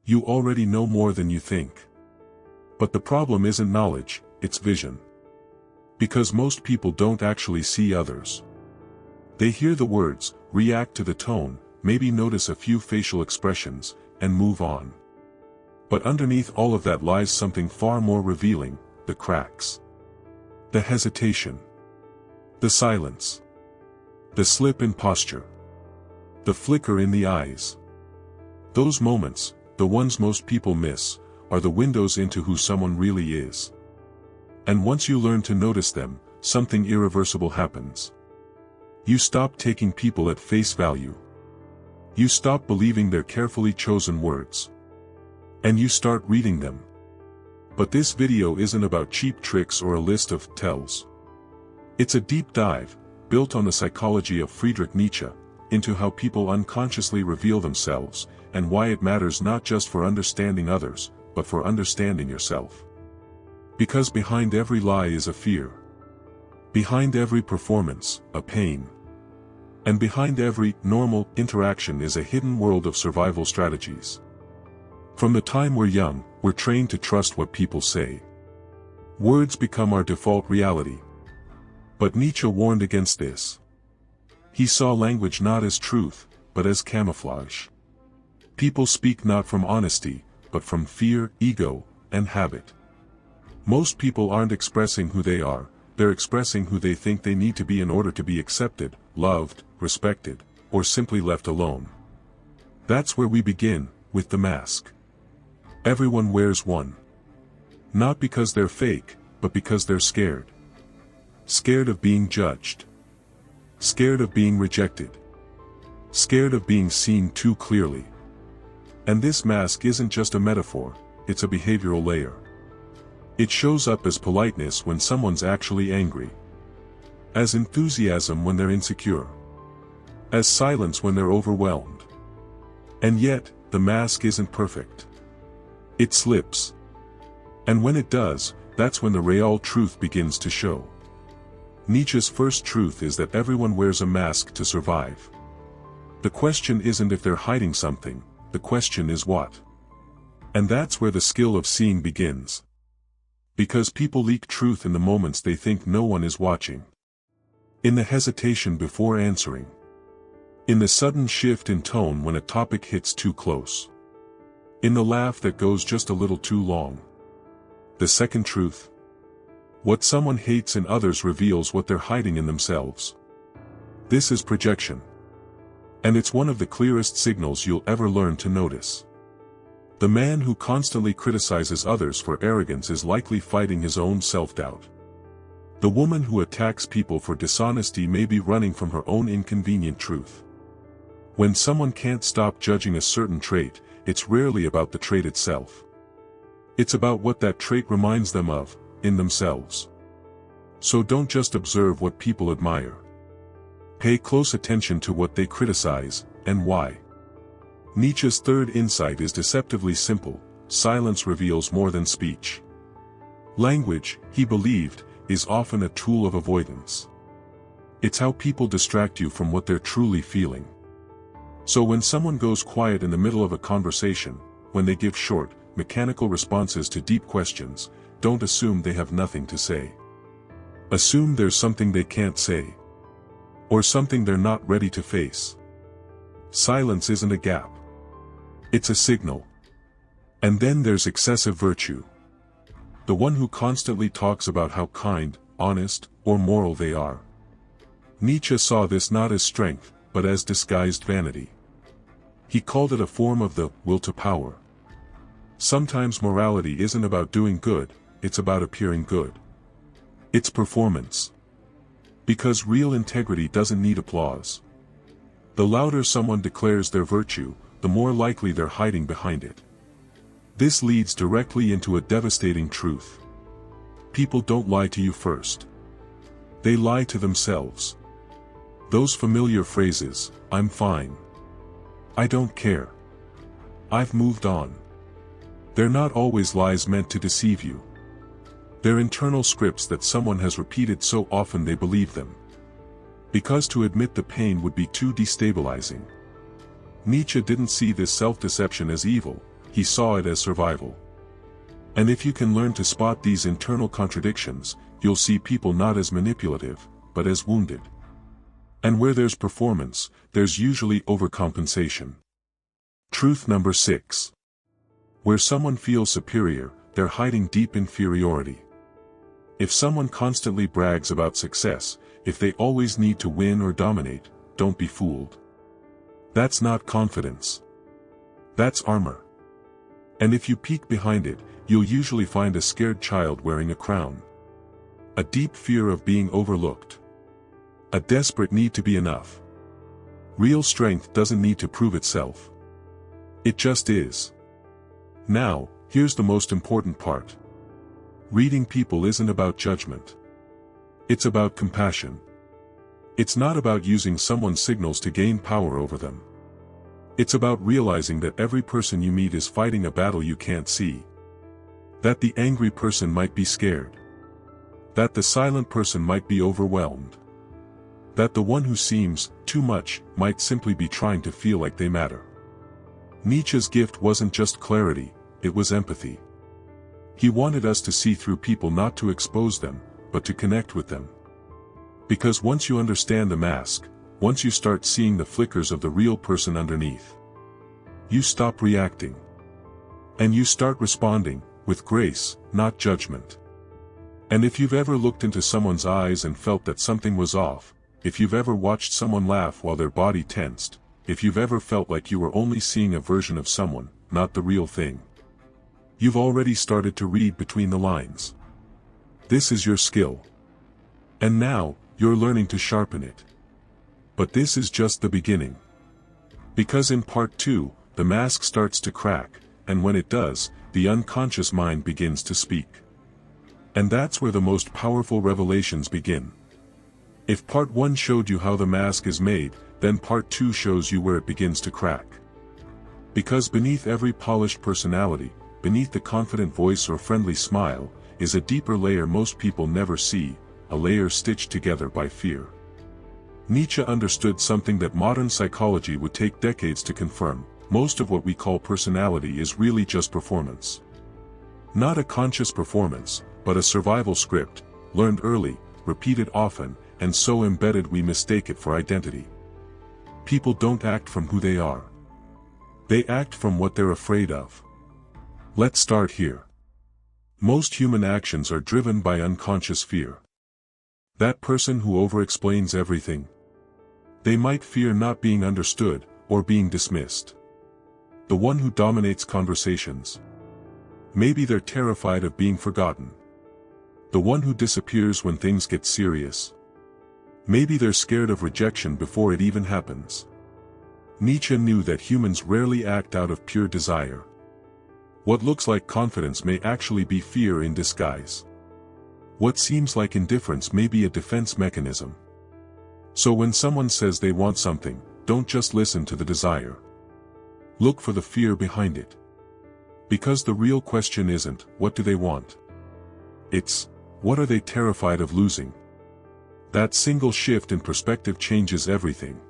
You already know more than you think. But the problem isn't knowledge, it's vision. Because most people don't actually see others. They hear the words, react to the tone, maybe notice a few facial expressions, and move on. But underneath all of that lies something far more revealing, the cracks. The hesitation. The silence. The slip in posture. The flicker in the eyes. Those moments, the ones most people miss, are the windows into who someone really is. And once you learn to notice them, something irreversible happens. You stop taking people at face value. You stop believing their carefully chosen words. And you start reading them. But this video isn't about cheap tricks or a list of tells. It's a deep dive, built on the psychology of Friedrich Nietzsche, into how people unconsciously reveal themselves, and why it matters not just for understanding others, but for understanding yourself. Because behind every lie is a fear. Behind every performance, a pain. And behind every normal interaction is a hidden world of survival strategies. From the time we're young, we're trained to trust what people say. Words become our default reality. But Nietzsche warned against this. He saw language not as truth, but as camouflage. People speak not from honesty, but from fear, ego, and habit. Most people aren't expressing who they are, they're expressing who they think they need to be in order to be accepted, loved, respected, or simply left alone. That's where we begin, with the mask. Everyone wears one. Not because they're fake, but because they're scared. Scared of being judged. Scared of being rejected. Scared of being seen too clearly. And this mask isn't just a metaphor, it's a behavioral layer. It shows up as politeness when someone's actually angry. As enthusiasm when they're insecure. As silence when they're overwhelmed. And yet, the mask isn't perfect. It slips. And when it does, that's when the real truth begins to show. Nietzsche's first truth is that everyone wears a mask to survive. The question isn't if they're hiding something, the question is what. And that's where the skill of seeing begins. Because people leak truth in the moments they think no one is watching. In the hesitation before answering. In the sudden shift in tone when a topic hits too close. In the laugh that goes just a little too long. The second truth. What someone hates in others reveals what they're hiding in themselves. This is projection. And it's one of the clearest signals you'll ever learn to notice. The man who constantly criticizes others for arrogance is likely fighting his own self-doubt. The woman who attacks people for dishonesty may be running from her own inconvenient truth. When someone can't stop judging a certain trait, it's rarely about the trait itself. It's about what that trait reminds them of, in themselves. So don't just observe what people admire. Pay close attention to what they criticize, and why. Nietzsche's third insight is deceptively simple: silence reveals more than speech. Language, he believed, is often a tool of avoidance. It's how people distract you from what they're truly feeling. So when someone goes quiet in the middle of a conversation, when they give short, mechanical responses to deep questions, don't assume they have nothing to say. Assume there's something they can't say. Or something they're not ready to face. Silence isn't a gap. It's a signal. And then there's excessive virtue. The one who constantly talks about how kind, honest, or moral they are. Nietzsche saw this not as strength, but as disguised vanity. He called it a form of the will to power. Sometimes morality isn't about doing good, it's about appearing good. It's performance. Because real integrity doesn't need applause. The louder someone declares their virtue, the more likely they're hiding behind it. This leads directly into a devastating truth. People don't lie to you first. They lie to themselves. Those familiar phrases, "I'm fine. I don't care. I've moved on." They're not always lies meant to deceive you. They're internal scripts that someone has repeated so often they believe them. Because to admit the pain would be too destabilizing. Nietzsche didn't see this self-deception as evil, he saw it as survival. And if you can learn to spot these internal contradictions, you'll see people not as manipulative, but as wounded. And where there's performance, there's usually overcompensation. Truth number 6. Where someone feels superior, they're hiding deep inferiority. If someone constantly brags about success, if they always need to win or dominate, don't be fooled. That's not confidence. That's armor. And if you peek behind it, you'll usually find a scared child wearing a crown. A deep fear of being overlooked. A desperate need to be enough. Real strength doesn't need to prove itself. It just is. Now, here's the most important part. Reading people isn't about judgment. It's about compassion. It's not about using someone's signals to gain power over them. It's about realizing that every person you meet is fighting a battle you can't see. That the angry person might be scared. That the silent person might be overwhelmed. That the one who seems too much might simply be trying to feel like they matter. Nietzsche's gift wasn't just clarity, it was empathy. He wanted us to see through people, not to expose them, but to connect with them. Because once you understand the mask, once you start seeing the flickers of the real person underneath, you stop reacting. And you start responding, with grace, not judgment. And if you've ever looked into someone's eyes and felt that something was off, if you've ever watched someone laugh while their body tensed, if you've ever felt like you were only seeing a version of someone, not the real thing, you've already started to read between the lines. This is your skill. And now, you're learning to sharpen it. But this is just the beginning. Because in part 2, the mask starts to crack, and when it does, the unconscious mind begins to speak. And that's where the most powerful revelations begin. If part 1 showed you how the mask is made, then part 2 shows you where it begins to crack. Because beneath every polished personality, beneath the confident voice or friendly smile, is a deeper layer most people never see, a layer stitched together by fear. Nietzsche understood something that modern psychology would take decades to confirm: most of what we call personality is really just performance. Not a conscious performance, but a survival script, learned early, repeated often, and so embedded we mistake it for identity. People don't act from who they are. They act from what they're afraid of. Let's start here. Most human actions are driven by unconscious fear. That person who over-explains everything. They might fear not being understood, or being dismissed. The one who dominates conversations. Maybe they're terrified of being forgotten. The one who disappears when things get serious. Maybe they're scared of rejection before it even happens. Nietzsche knew that humans rarely act out of pure desire. What looks like confidence may actually be fear in disguise. What seems like indifference may be a defense mechanism. So when someone says they want something, don't just listen to the desire. Look for the fear behind it. Because the real question isn't, what do they want? It's, what are they terrified of losing? That single shift in perspective changes everything.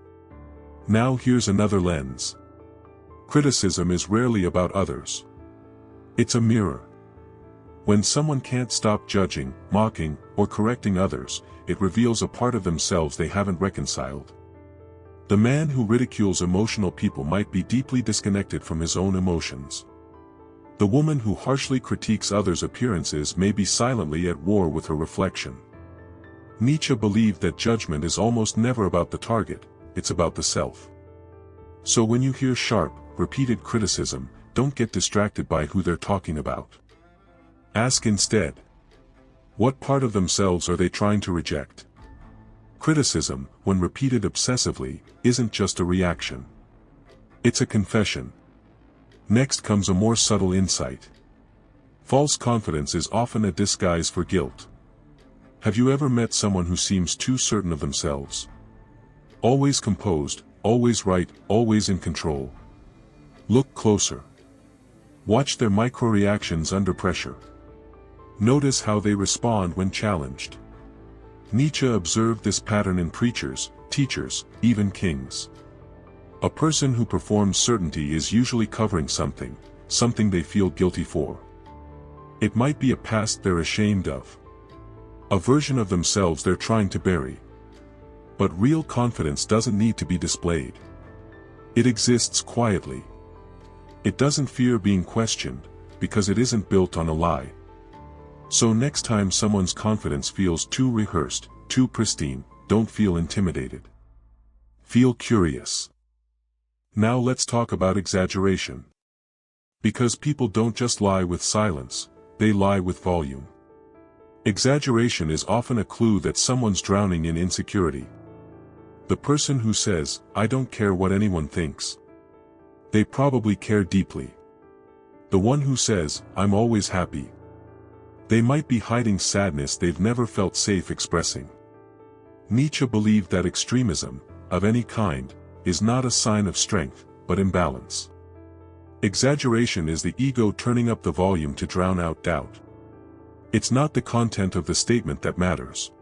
Now here's another lens. Criticism is rarely about others. It's a mirror. When someone can't stop judging, mocking, or correcting others, it reveals a part of themselves they haven't reconciled. The man who ridicules emotional people might be deeply disconnected from his own emotions. The woman who harshly critiques others' appearances may be silently at war with her reflection. Nietzsche believed that judgment is almost never about the target, it's about the self. So when you hear sharp, repeated criticism, don't get distracted by who they're talking about. Ask instead, what part of themselves are they trying to reject? Criticism, when repeated obsessively, isn't just a reaction. It's a confession. Next comes a more subtle insight. False confidence is often a disguise for guilt. Have you ever met someone who seems too certain of themselves? Always composed, always right, always in control. Look closer. Watch their micro-reactions under pressure. Notice how they respond when challenged. Nietzsche observed this pattern in preachers, teachers, even kings. A person who performs certainty is usually covering something, something they feel guilty for. It might be a past they're ashamed of. A version of themselves they're trying to bury. But real confidence doesn't need to be displayed. It exists quietly. It doesn't fear being questioned, because it isn't built on a lie. So next time someone's confidence feels too rehearsed, too pristine, don't feel intimidated. Feel curious. Now let's talk about exaggeration. Because people don't just lie with silence, they lie with volume. Exaggeration is often a clue that someone's drowning in insecurity. The person who says, "I don't care what anyone thinks," they probably care deeply. The one who says, "I'm always happy," they might be hiding sadness they've never felt safe expressing. Nietzsche believed that extremism, of any kind, is not a sign of strength, but imbalance. Exaggeration is the ego turning up the volume to drown out doubt. It's not the content of the statement that matters.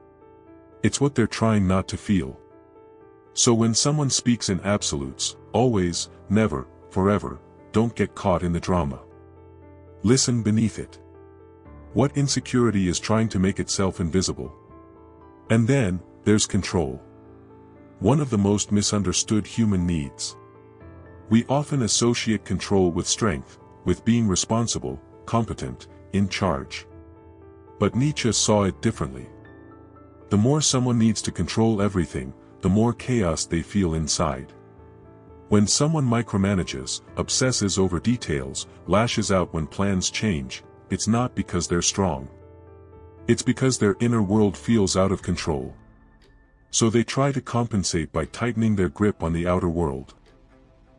It's what they're trying not to feel. So when someone speaks in absolutes, always, never, forever, don't get caught in the drama. Listen beneath it. What insecurity is trying to make itself invisible? And then, there's control. One of the most misunderstood human needs. We often associate control with strength, with being responsible, competent, in charge. But Nietzsche saw it differently. The more someone needs to control everything, the more chaos they feel inside. When someone micromanages, obsesses over details, lashes out when plans change, it's not because they're strong. It's because their inner world feels out of control. So they try to compensate by tightening their grip on the outer world.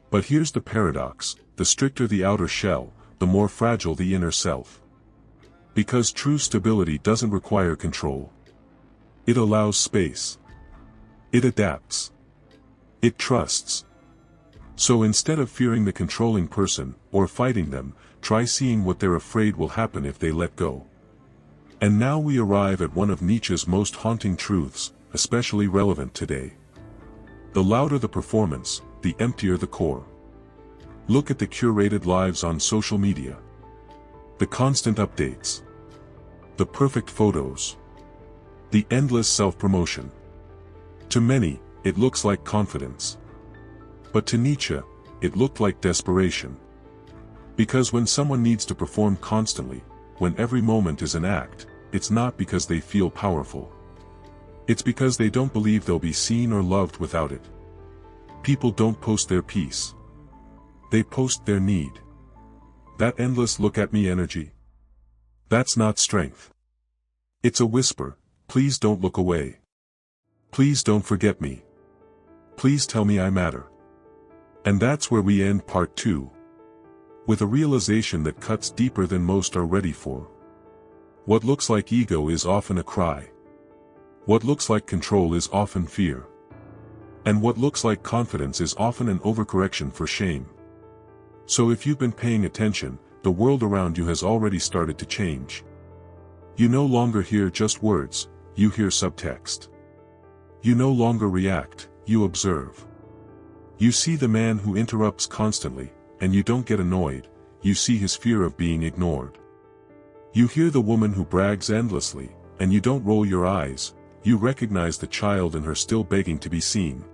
But here's the paradox: the stricter the outer shell, the more fragile the inner self. Because true stability doesn't require control. It allows space. It adapts. It trusts. So instead of fearing the controlling person, or fighting them, try seeing what they're afraid will happen if they let go. And now we arrive at one of Nietzsche's most haunting truths, especially relevant today. The louder the performance, the emptier the core. Look at the curated lives on social media. The constant updates. The perfect photos. The endless self-promotion. To many, it looks like confidence. But to Nietzsche, it looked like desperation. Because when someone needs to perform constantly, when every moment is an act, it's not because they feel powerful. It's because they don't believe they'll be seen or loved without it. People don't post their peace. They post their need. That endless look at me energy. That's not strength. It's a whisper: please don't look away. Please don't forget me. Please tell me I matter. And that's where we end part 2. With a realization that cuts deeper than most are ready for. What looks like ego is often a cry. What looks like control is often fear. And what looks like confidence is often an overcorrection for shame. So if you've been paying attention, the world around you has already started to change. You no longer hear just words, you hear subtext. You no longer react, you observe. You see the man who interrupts constantly, and you don't get annoyed, you see his fear of being ignored. You hear the woman who brags endlessly, and you don't roll your eyes, you recognize the child in her still begging to be seen.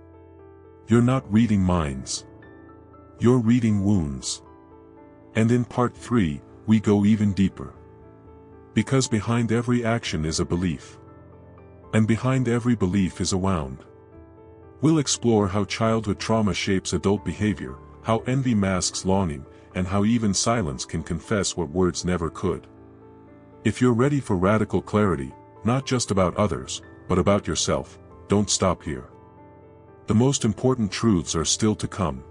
You're not reading minds. You're reading wounds. And in part 3, we go even deeper. Because behind every action is a belief. And behind every belief is a wound. We'll explore how childhood trauma shapes adult behavior, how envy masks longing, and how even silence can confess what words never could. If you're ready for radical clarity, not just about others, but about yourself, don't stop here. The most important truths are still to come.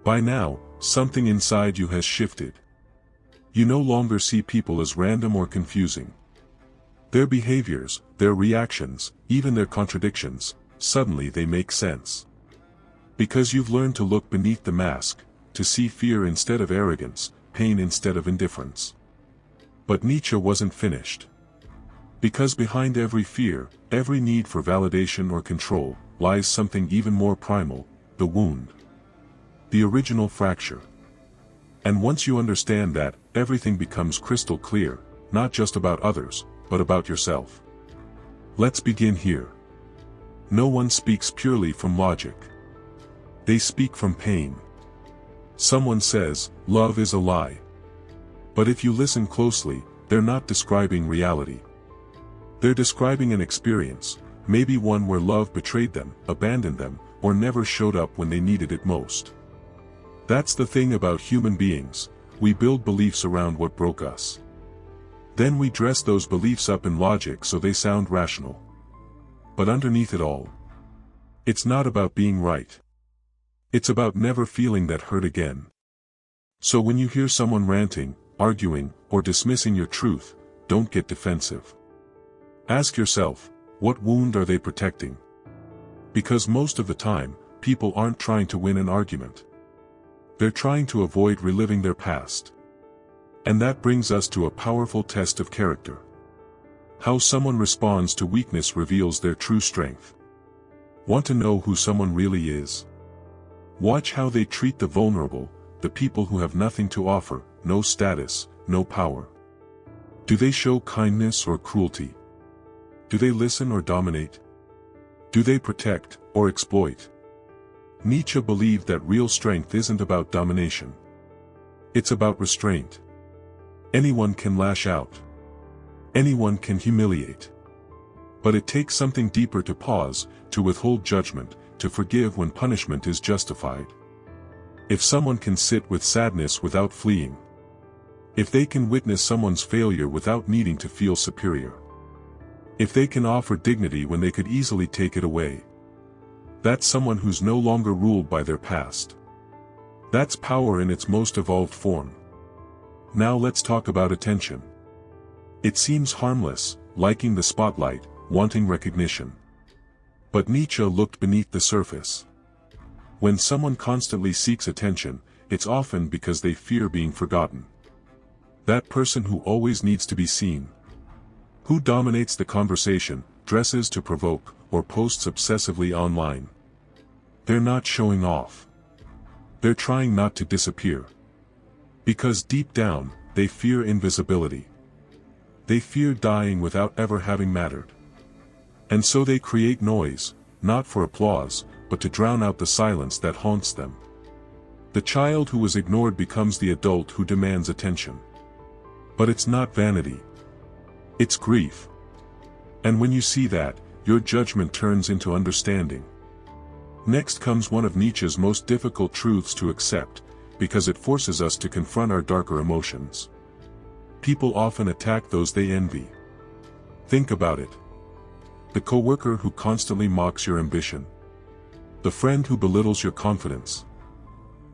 By now, something inside you has shifted. You no longer see people as random or confusing. Their behaviors, their reactions, even their contradictions, suddenly they make sense. Because you've learned to look beneath the mask, to see fear instead of arrogance, pain instead of indifference. But Nietzsche wasn't finished. Because behind every fear, every need for validation or control, lies something even more primal: the wound. The original fracture. And once you understand that, everything becomes crystal clear, not just about others, but about yourself. Let's begin here. No one speaks purely from logic. They speak from pain. Someone says, love is a lie. But if you listen closely, they're not describing reality. They're describing an experience, maybe one where love betrayed them, abandoned them, or never showed up when they needed it most. That's the thing about human beings, we build beliefs around what broke us. Then we dress those beliefs up in logic so they sound rational. But underneath it all, it's not about being right. It's about never feeling that hurt again. So when you hear someone ranting, arguing, or dismissing your truth, don't get defensive. Ask yourself, what wound are they protecting? Because most of the time, people aren't trying to win an argument. They're trying to avoid reliving their past. And that brings us to a powerful test of character. How someone responds to weakness reveals their true strength. Want to know who someone really is? Watch how they treat the vulnerable, the people who have nothing to offer, no status, no power. Do they show kindness or cruelty? Do they listen or dominate? Do they protect or exploit? Nietzsche believed that real strength isn't about domination. It's about restraint. Anyone can lash out. Anyone can humiliate. But it takes something deeper to pause, to withhold judgment, to forgive when punishment is justified. If someone can sit with sadness without fleeing. If they can witness someone's failure without needing to feel superior. If they can offer dignity when they could easily take it away. That's someone who's no longer ruled by their past. That's power in its most evolved form. Now let's talk about attention. It seems harmless, liking the spotlight, wanting recognition. But Nietzsche looked beneath the surface. When someone constantly seeks attention, it's often because they fear being forgotten. That person who always needs to be seen. Who dominates the conversation, dresses to provoke, or posts obsessively online. They're not showing off. They're trying not to disappear. Because deep down, they fear invisibility. They fear dying without ever having mattered. And so they create noise, not for applause, but to drown out the silence that haunts them. The child who was ignored becomes the adult who demands attention. But it's not vanity. It's grief. And when you see that, your judgment turns into understanding. Next comes one of Nietzsche's most difficult truths to accept, because it forces us to confront our darker emotions. People often attack those they envy. Think about it. The coworker who constantly mocks your ambition. The friend who belittles your confidence.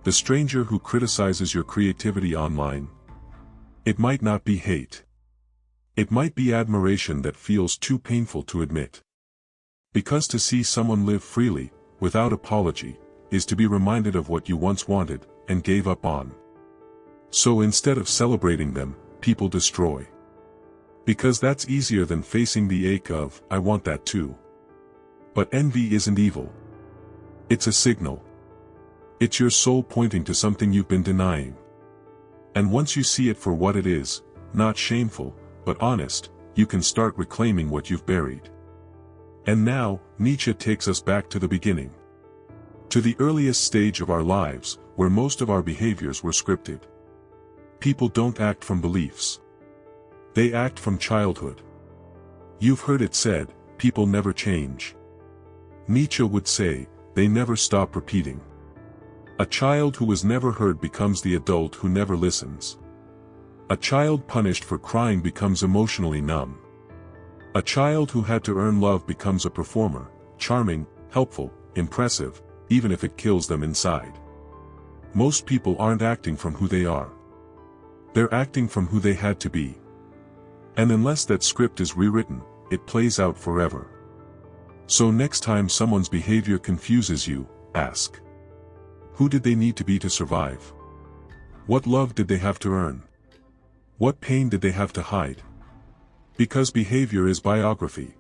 The stranger who criticizes your creativity online. It might not be hate. It might be admiration that feels too painful to admit. Because to see someone live freely, without apology, is to be reminded of what you once wanted, and gave up on. So instead of celebrating them, people destroy. Because that's easier than facing the ache of, I want that too. But envy isn't evil. It's a signal. It's your soul pointing to something you've been denying. And once you see it for what it is, not shameful, but honest, you can start reclaiming what you've buried. And now, Nietzsche takes us back to the beginning. To the earliest stage of our lives, where most of our behaviors were scripted. People don't act from beliefs. They act from childhood. You've heard it said, people never change. Nietzsche would say, they never stop repeating. A child who was never heard becomes the adult who never listens. A child punished for crying becomes emotionally numb. A child who had to earn love becomes a performer, charming, helpful, impressive, even if it kills them inside. Most people aren't acting from who they are. They're acting from who they had to be. And unless that script is rewritten, it plays out forever. So next time someone's behavior confuses you, ask. Who did they need to be to survive? What love did they have to earn? What pain did they have to hide? Because behavior is biography.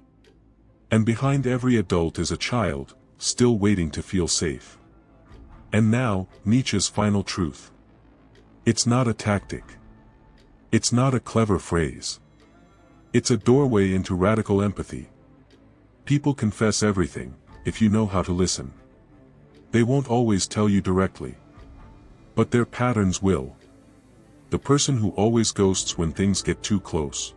And behind every adult is a child, still waiting to feel safe. And now, Nietzsche's final truth. It's not a tactic. It's not a clever phrase. It's a doorway into radical empathy. People confess everything, if you know how to listen. They won't always tell you directly. But their patterns will. The person who always ghosts when things get too close.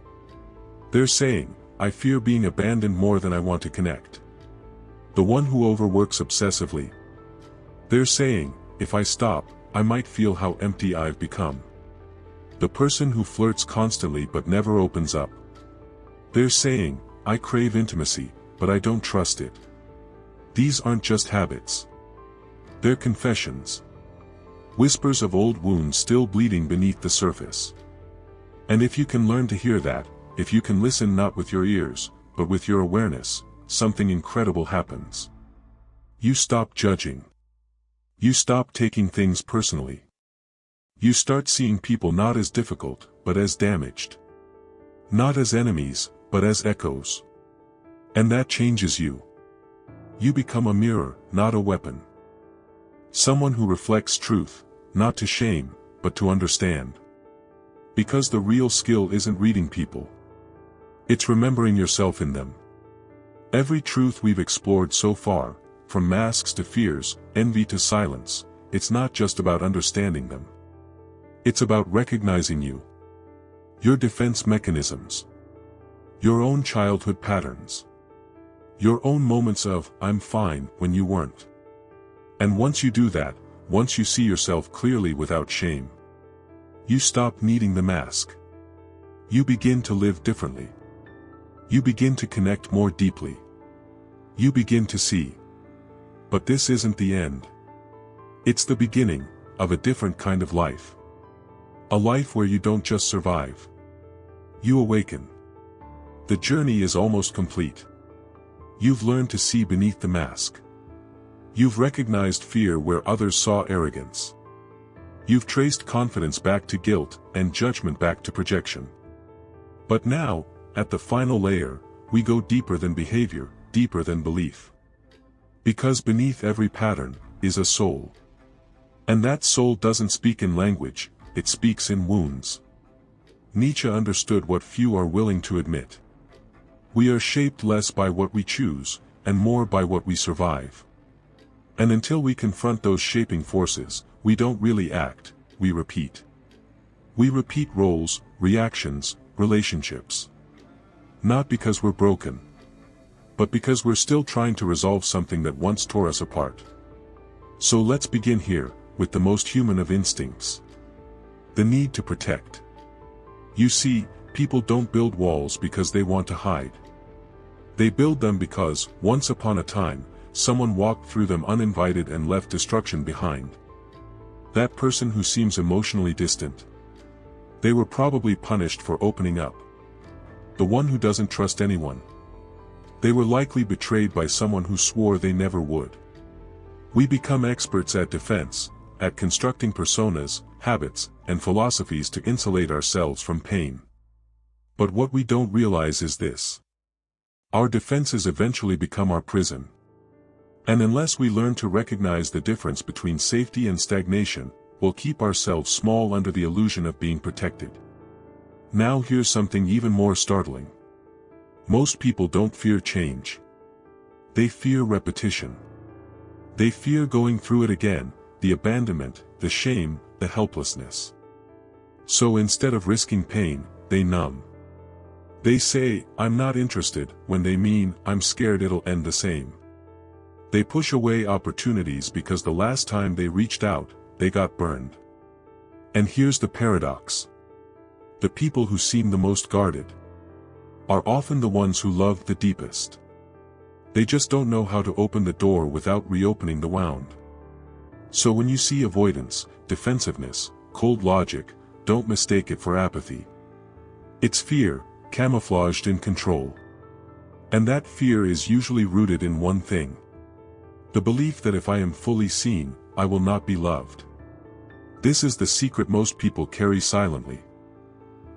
They're saying, I fear being abandoned more than I want to connect. The one who overworks obsessively. They're saying, if I stop, I might feel how empty I've become. The person who flirts constantly but never opens up. They're saying, I crave intimacy, but I don't trust it. These aren't just habits. They're confessions. Whispers of old wounds still bleeding beneath the surface. And if you can learn to hear that, if you can listen not with your ears, but with your awareness, something incredible happens. You stop judging. You stop taking things personally. You start seeing people not as difficult, but as damaged. Not as enemies, but as echoes. And that changes you. You become a mirror, not a weapon. Someone who reflects truth, not to shame, but to understand. Because the real skill isn't reading people. It's remembering yourself in them. Every truth we've explored so far, from masks to fears, envy to silence, it's not just about understanding them. It's about recognizing you. Your defense mechanisms. Your own childhood patterns. Your own moments of, I'm fine, when you weren't. And once you do that, once you see yourself clearly without shame, you stop needing the mask. You begin to live differently. You begin to connect more deeply. You begin to see. But this isn't the end. It's the beginning of a different kind of life. A life where you don't just survive. You awaken. The journey is almost complete. You've learned to see beneath the mask. You've recognized fear where others saw arrogance. You've traced confidence back to guilt and judgment back to projection. But now, at the final layer, we go deeper than behavior, deeper than belief. Because beneath every pattern is a soul. And that soul doesn't speak in language, it speaks in wounds. Nietzsche understood what few are willing to admit. We are shaped less by what we choose, and more by what we survive. And until we confront those shaping forces, we don't really act, we repeat. We repeat roles, reactions, relationships. Not because we're broken, but because we're still trying to resolve something that once tore us apart. So let's begin here, with the most human of instincts. The need to protect. You see, people don't build walls because they want to hide. They build them because, once upon a time, someone walked through them uninvited and left destruction behind. That person who seems emotionally distant. They were probably punished for opening up. The one who doesn't trust anyone. They were likely betrayed by someone who swore they never would. We become experts at defense, at constructing personas, habits, and philosophies to insulate ourselves from pain. But what we don't realize is this. Our defenses eventually become our prison. And unless we learn to recognize the difference between safety and stagnation, we'll keep ourselves small under the illusion of being protected. Now here's something even more startling. Most people don't fear change. They fear repetition. They fear going through it again, the abandonment, the shame, the helplessness. So instead of risking pain, they numb. They say, I'm not interested, when they mean, I'm scared it'll end the same. They push away opportunities because the last time they reached out, they got burned. And here's the paradox. The people who seem the most guarded are often the ones who love the deepest. They just don't know how to open the door without reopening the wound. So when you see avoidance, defensiveness, cold logic, don't mistake it for apathy. It's fear, camouflaged in control. And that fear is usually rooted in one thing. The belief that if I am fully seen, I will not be loved. This is the secret most people carry silently.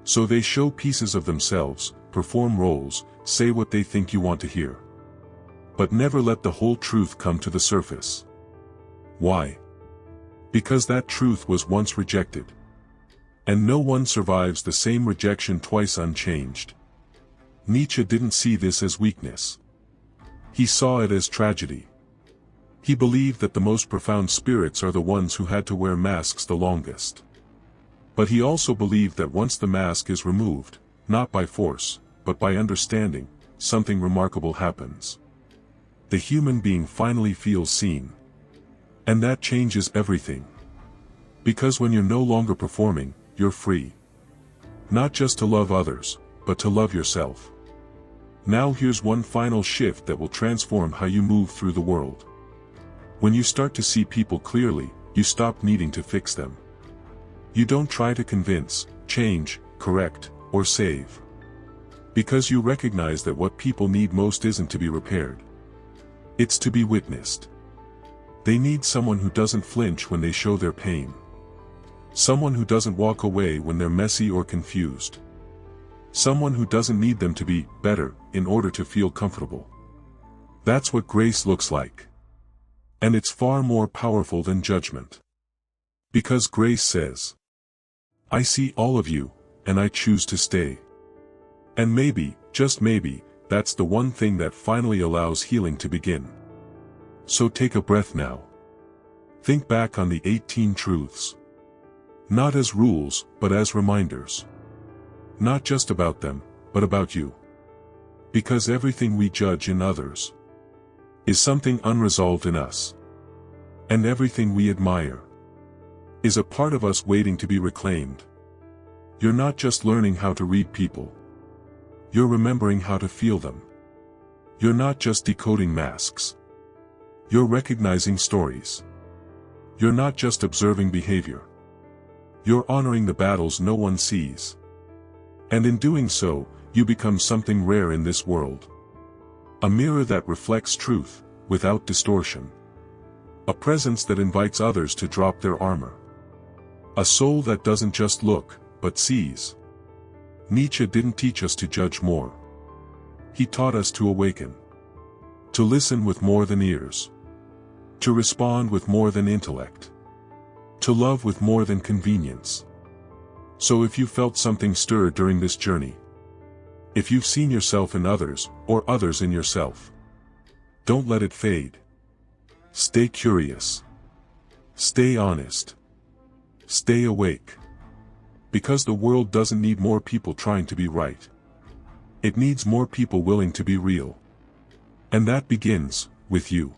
So they show pieces of themselves, perform roles, say what they think you want to hear. But never let the whole truth come to the surface. Why? Because that truth was once rejected. And no one survives the same rejection twice unchanged. Nietzsche didn't see this as weakness. He saw it as tragedy. He believed that the most profound spirits are the ones who had to wear masks the longest. But he also believed that once the mask is removed, not by force, but by understanding, something remarkable happens. The human being finally feels seen. And that changes everything. Because when you're no longer performing, you're free. Not just to love others, but to love yourself. Now here's one final shift that will transform how you move through the world. When you start to see people clearly, you stop needing to fix them. You don't try to convince, change, correct, or save. Because you recognize that what people need most isn't to be repaired. It's to be witnessed. They need someone who doesn't flinch when they show their pain. Someone who doesn't walk away when they're messy or confused. Someone who doesn't need them to be better in order to feel comfortable. That's what grace looks like. And it's far more powerful than judgment. Because grace says, I see all of you, and I choose to stay. And maybe, just maybe, that's the one thing that finally allows healing to begin. So take a breath now. Think back on the 18 truths. Not as rules, but as reminders. Not just about them, but about you. Because everything we judge in others is something unresolved in us. And everything we admire is a part of us waiting to be reclaimed. You're not just learning how to read people. You're remembering how to feel them. You're not just decoding masks. You're recognizing stories. You're not just observing behavior. You're honoring the battles no one sees. And in doing so, you become something rare in this world. A mirror that reflects truth, without distortion. A presence that invites others to drop their armor. A soul that doesn't just look, but sees. Nietzsche didn't teach us to judge more. He taught us to awaken. To listen with more than ears. To respond with more than intellect. To love with more than convenience. So if you felt something stir during this journey, if you've seen yourself in others, or others in yourself, don't let it fade. Stay curious. Stay honest. Stay awake. Because the world doesn't need more people trying to be right. It needs more people willing to be real. And that begins with you.